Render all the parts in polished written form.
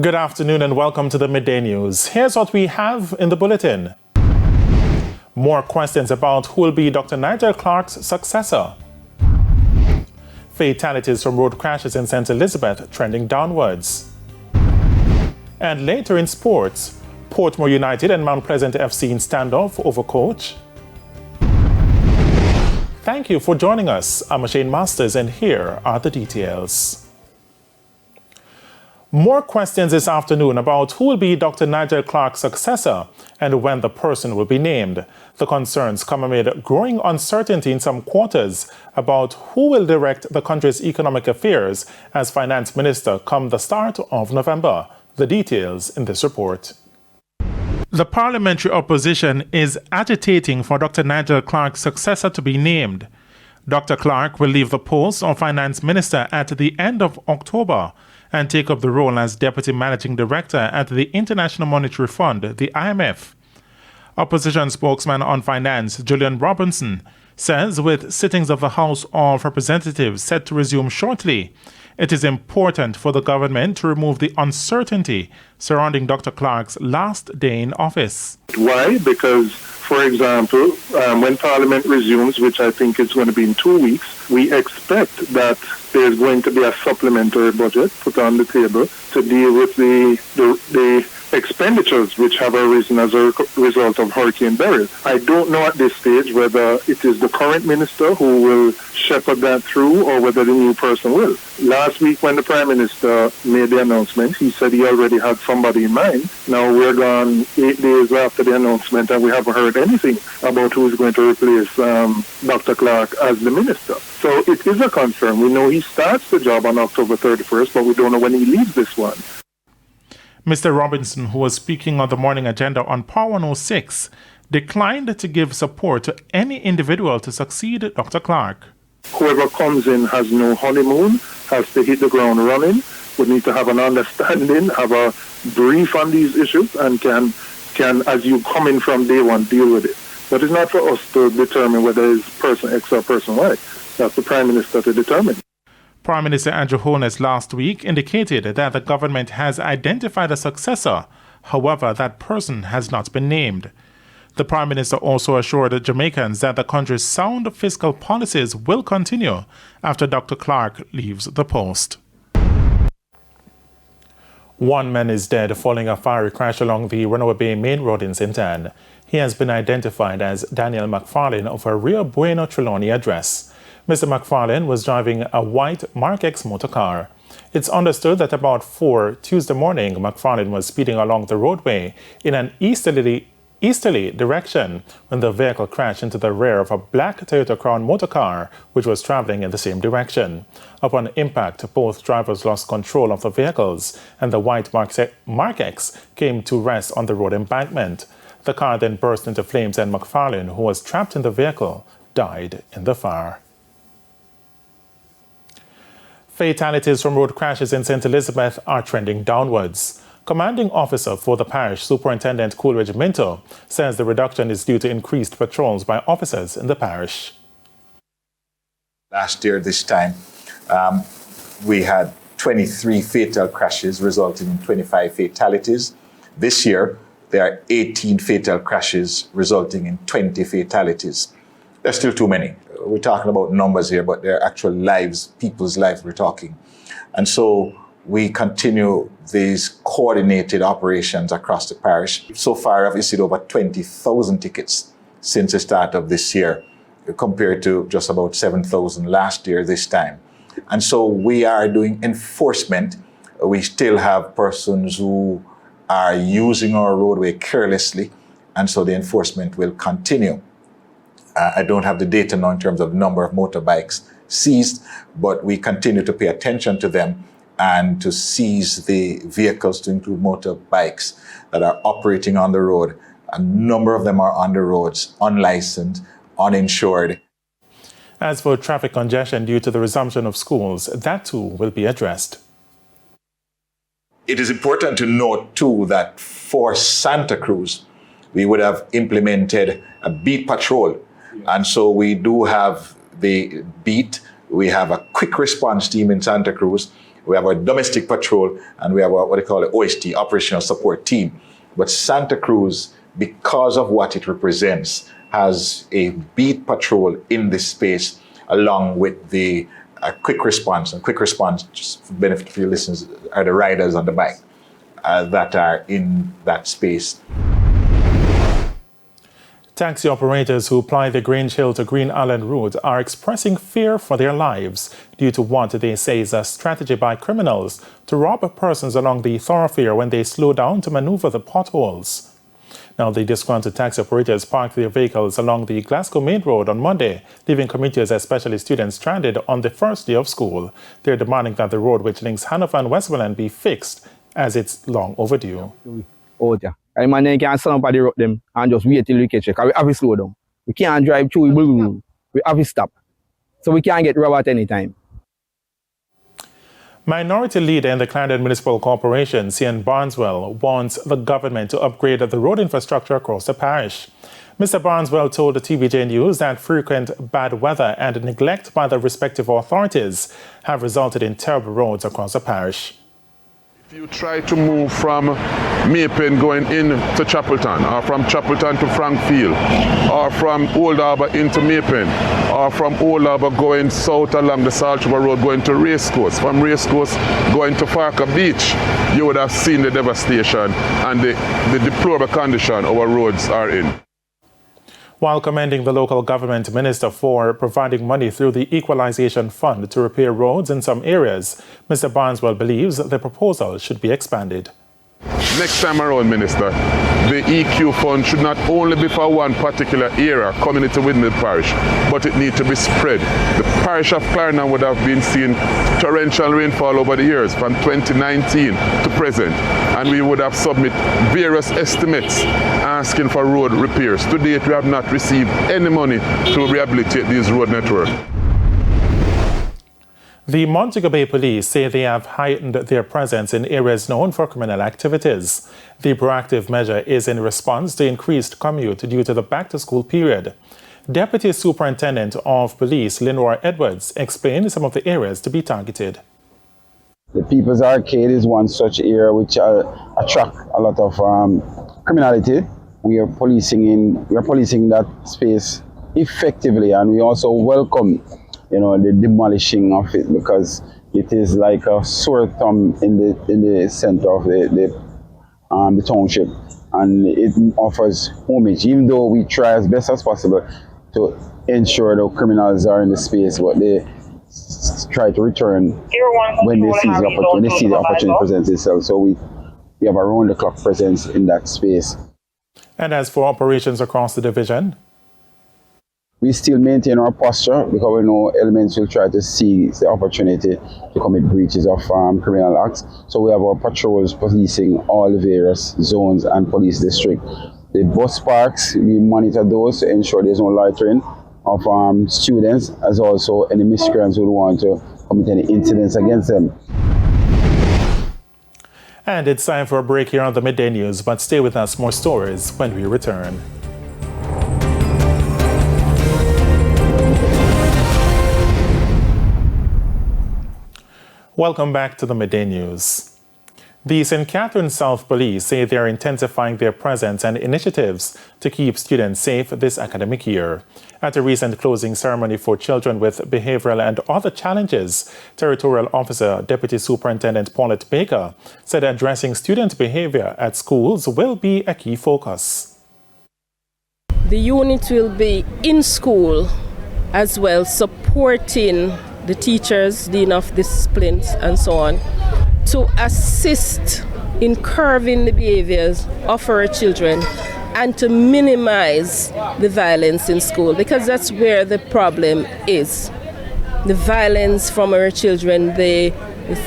Good afternoon and welcome to the Midday News. Here's what we have in the bulletin. More questions about who will be Dr. Nigel Clarke's successor. Fatalities from road crashes in St. Elizabeth trending downwards. And later in sports, Portmore United and Mount Pleasant FC in standoff over coach. Thank you for joining us. I'm Shane Masters and here are the details. More questions this afternoon about who will be Dr. Nigel Clarke's successor and when the person will be named. The concerns come amid growing uncertainty in some quarters about who will direct the country's economic affairs as finance minister come the start of November. The details in this report. The parliamentary opposition is agitating for Dr. Nigel Clarke's successor to be named. Dr. Clarke will leave the post of finance minister at the end of October and take up the role as Deputy Managing Director at the International Monetary Fund, the IMF. Opposition spokesman on finance, Julian Robinson, says with sittings of the House of Representatives set to resume shortly, it is important for the government to remove the uncertainty surrounding Dr. Clarke's last day in office. Why? Because, for example, when Parliament resumes, which I think is going to be in 2 weeks, we expect that there's going to be a supplementary budget put on the table to deal with the expenditures which have arisen as a result of Hurricane Beryl. I don't know at this stage whether it is the current minister who will shepherd that through or whether the new person will. Last week when the Prime Minister made the announcement, he said he already had somebody in mind. Now we're gone 8 days after the announcement and we haven't heard anything about who is going to replace Dr. Clarke as the minister. So it is a concern. We know he starts the job on October 31st, but we don't know when he leaves this one. Mr. Robinson, who was speaking on the morning agenda on Power 106, declined to give support to any individual to succeed Dr. Clarke. Whoever comes in has no honeymoon, has to hit the ground running, would need to have an understanding, have a brief on these issues, and can, as you come in from day one, deal with it. But it's not for us to determine whether it's person X or person Y. That's the Prime Minister to determine. Prime Minister Andrew Holness last week indicated that the government has identified a successor. However, that person has not been named. The Prime Minister also assured the Jamaicans that the country's sound fiscal policies will continue after Dr. Clarke leaves the post. One man is dead following a fiery crash along the Runaway Bay Main Road in St. Ann. He has been identified as Daniel McFarlane of a Rio Bueno Trelawney address. Mr. McFarlane was driving a white Mark X motor car. It's understood that about 4 Tuesday morning, McFarlane was speeding along the roadway in an easterly direction when the vehicle crashed into the rear of a black Toyota Crown motor car, which was traveling in the same direction. Upon impact, both drivers lost control of the vehicles, and the white Mark X came to rest on the road embankment. The car then burst into flames, and McFarlane, who was trapped in the vehicle, died in the fire. Fatalities from road crashes in St. Elizabeth are trending downwards. Commanding officer for the parish, Superintendent Coolidge Mento, says the reduction is due to increased patrols by officers in the parish. Last year, this time, we had 23 fatal crashes resulting in 25 fatalities. This year, there are 18 fatal crashes resulting in 20 fatalities. There's still too many. We're talking about numbers here, but they're actual lives, people's lives we're talking. And so we continue these coordinated operations across the parish. So far, I've issued over 20,000 tickets since the start of this year, compared to just about 7,000 last year this time. And so we are doing enforcement. We still have persons who are using our roadway carelessly, and so the enforcement will continue. I don't have the data now in terms of number of motorbikes seized, but we continue to pay attention to them and to seize the vehicles, to include motorbikes that are operating on the road. A number of them are on the roads, unlicensed, uninsured. As for traffic congestion due to the resumption of schools, that too will be addressed. It is important to note too that for Santa Cruz, we would have implemented a beat patrol. And so we do have the beat. We have a quick response team in Santa Cruz, we have our domestic patrol, and we have what they call the OST, Operational Support Team. But Santa Cruz, because of what it represents, has a beat patrol in this space, along with the quick response. And quick response, just for benefit for your listeners, are the riders on the bike that are in that space. Taxi operators who ply the Grange Hill to Green Island route are expressing fear for their lives due to what they say is a strategy by criminals to rob persons along the thoroughfare when they slow down to maneuver the potholes. Now, the disgruntled taxi operators parked their vehicles along the Glasgow Main Road on Monday, leaving commuters, especially students, stranded on the first day of school. They're demanding that the road which links Hanover and Westmoreland be fixed, as it's long overdue. Oh, yeah. I man, they can't stand up at the road them and just wait till we catch it. We have to slow down. We can't drive through. We have to stop. So we can't get robbed at any time. Minority leader in the Clarendon Municipal Corporation, Cian Barneswell, wants the government to upgrade the road infrastructure across the parish. Mr. Barneswell told the TVJ News that frequent bad weather and neglect by the respective authorities have resulted in terrible roads across the parish. If you try to move from Maypen going in to Chapelton, or from Chapelton to Frankfield, or from Old Harbour into Maypen, or from Old Harbour going south along the Salt River Road going to Racecourse, from Racecourse going to Farker Beach, you would have seen the devastation and the deplorable condition our roads are in. While commending the local government minister for providing money through the Equalization Fund to repair roads in some areas, Mr. Barneswell believes the proposal should be expanded. Next time around, Minister, the EQ fund should not only be for one particular area, community within the parish, but it needs to be spread. The parish of Clarendon would have been seeing torrential rainfall over the years from 2019 to present, and we would have submitted various estimates asking for road repairs. To date, we have not received any money to rehabilitate these road networks. The Montego Bay Police say they have heightened their presence in areas known for criminal activities. The proactive measure is in response to increased commute due to the back-to-school period. Deputy Superintendent of Police Lenore Edwards explained some of the areas to be targeted. The People's Arcade is one such area which attract a lot of criminality. We are policing that space effectively, and we also welcome the demolishing of it, because it is like a sore thumb in the center of the township, and it offers homage, even though we try as best as possible to ensure the criminals are in the space, but they try to return when they see the opportunity presents itself. So we have a round-the-clock presence in that space. And as for operations across the division, we still maintain our posture, because we know elements will try to seize the opportunity to commit breaches of criminal acts. So we have our patrols policing all the various zones and police districts. The bus parks, we monitor those to ensure there's no loitering of students, as also any miscreants who want to commit any incidents against them. And it's time for a break here on the Midday News, but stay with us, more stories when we return. Welcome back to the Midday News. The St. Catherine South Police say they are intensifying their presence and initiatives to keep students safe this academic year. At a recent closing ceremony for children with behavioral and other challenges, Territorial Officer Deputy Superintendent Paulette Baker said addressing student behavior at schools will be a key focus. The unit will be in school as well, supporting the teachers, dean of disciplines and so on, to assist in curbing the behaviors of our children and to minimize the violence in school, because that's where the problem is. The violence from our children, the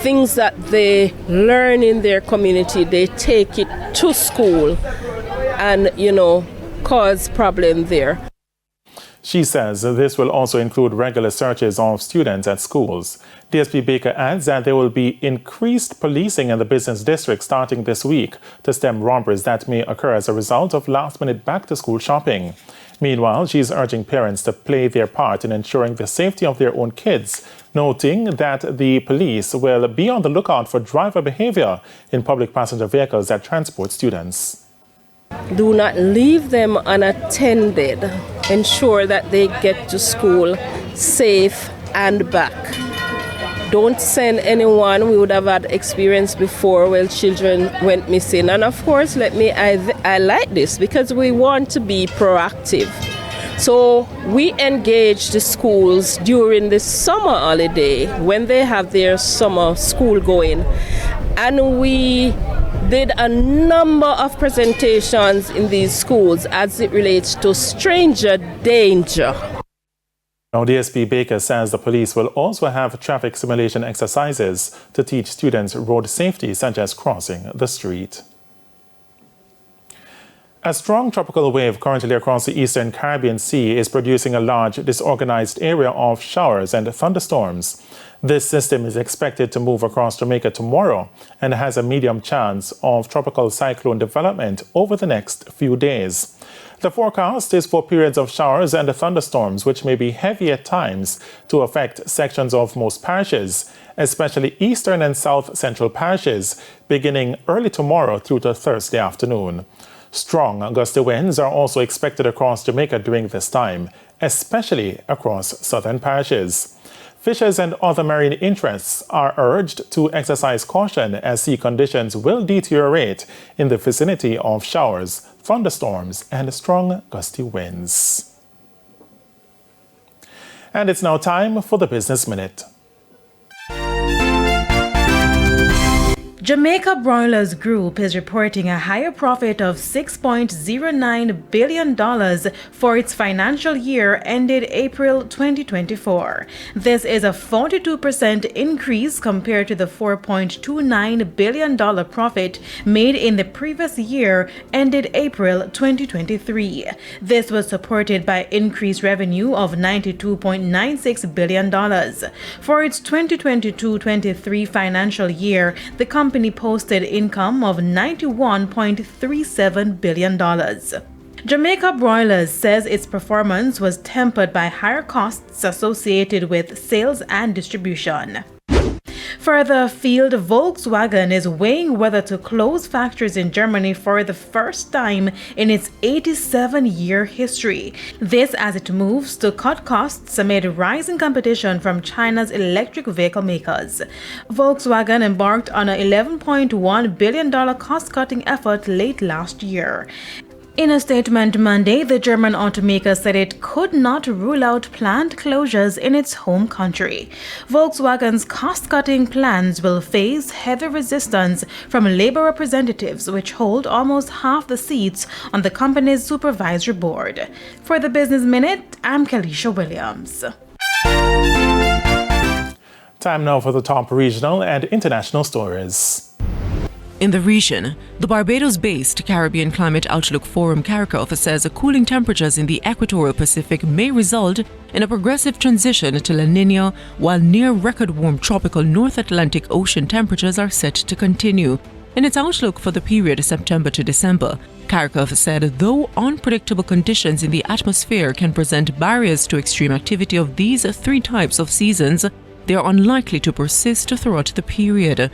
things that they learn in their community, they take it to school and, cause problem there. She says this will also include regular searches of students at schools. DSP Baker adds that there will be increased policing in the business district starting this week to stem robberies that may occur as a result of last-minute back-to-school shopping. Meanwhile, she's urging parents to play their part in ensuring the safety of their own kids, noting that the police will be on the lookout for driver behavior in public passenger vehicles that transport students. Do not leave them unattended. Ensure that they get to school safe and back. Don't send anyone. We would have had experience before where children went missing. And of course, I like this because we want to be proactive. So we engage the schools during the summer holiday when they have their summer school going. And we did a number of presentations in these schools as it relates to stranger danger. Now, DSP Baker says the police will also have traffic simulation exercises to teach students road safety, such as crossing the street. A strong tropical wave currently across the eastern Caribbean Sea is producing a large disorganized area of showers and thunderstorms. This system is expected to move across Jamaica tomorrow and has a medium chance of tropical cyclone development over the next few days. The forecast is for periods of showers and thunderstorms, which may be heavy at times to affect sections of most parishes, especially eastern and south central parishes, beginning early tomorrow through to Thursday afternoon. Strong gusty winds are also expected across Jamaica during this time, especially across southern parishes. Fishers and other marine interests are urged to exercise caution as sea conditions will deteriorate in the vicinity of showers, thunderstorms, and strong gusty winds. And it's now time for the Business Minute. Jamaica Broilers Group is reporting a higher profit of $6.09 billion for its financial year ended April 2024. This is a 42% increase compared to the $4.29 billion profit made in the previous year ended April 2023. This was supported by increased revenue of $92.96 billion. For its 2022-23 financial year, the company posted income of $91.37 billion. Jamaica Broilers says its performance was tempered by higher costs associated with sales and distribution. Further afield, Volkswagen is weighing whether to close factories in Germany for the first time in its 87-year history. This as it moves to cut costs amid rising competition from China's electric vehicle makers. Volkswagen embarked on an $11.1 billion cost-cutting effort late last year. In a statement Monday, the German automaker said it could not rule out plant closures in its home country. Volkswagen's cost-cutting plans will face heavy resistance from labor representatives, which hold almost half the seats on the company's supervisory board. For the Business Minute, I'm Kalisha Williams. Time now for the top regional and international stories. In the region, the Barbados-based Caribbean Climate Outlook Forum CARICOF says cooling temperatures in the equatorial Pacific may result in a progressive transition to La Niña, while near-record warm tropical North Atlantic Ocean temperatures are set to continue. In its outlook for the period September to December, CARICOF said though unpredictable conditions in the atmosphere can present barriers to extreme activity of these three types of seasons, they are unlikely to persist throughout the period.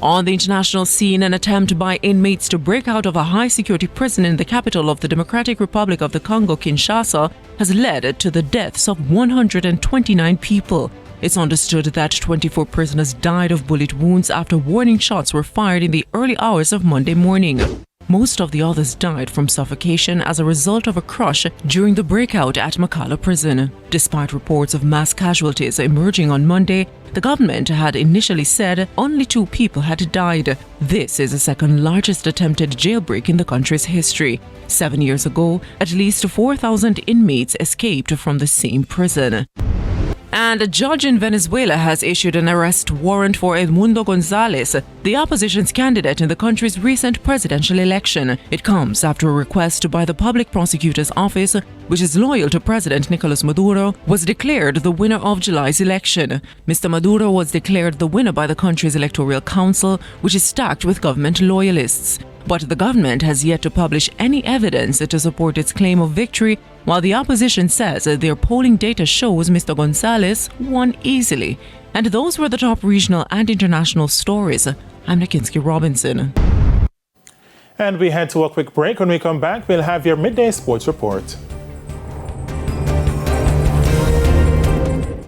On the international scene, an attempt by inmates to break out of a high-security prison in the capital of the Democratic Republic of the Congo, Kinshasa, has led to the deaths of 129 people. It's understood that 24 prisoners died of bullet wounds after warning shots were fired in the early hours of Monday morning. Most of the others died from suffocation as a result of a crush during the breakout at Makala prison. Despite reports of mass casualties emerging on Monday, the government had initially said only 2 people had died. This is the second largest attempted jailbreak in the country's history. 7 years ago, at least 4,000 inmates escaped from the same prison. And a judge in Venezuela has issued an arrest warrant for Edmundo Gonzalez, the opposition's candidate in the country's recent presidential election. It comes after a request by the Public Prosecutor's Office, which is loyal to President Nicolas Maduro, was declared the winner of July's election. Mr. Maduro was declared the winner by the country's electoral council, which is stacked with government loyalists. But the government has yet to publish any evidence to support its claim of victory, while the opposition says their polling data shows Mr. Gonzalez won easily. And those were the top regional and international stories. I'm Nikinsky Robinson. And we head to a quick break. When we come back, we'll have your midday sports report.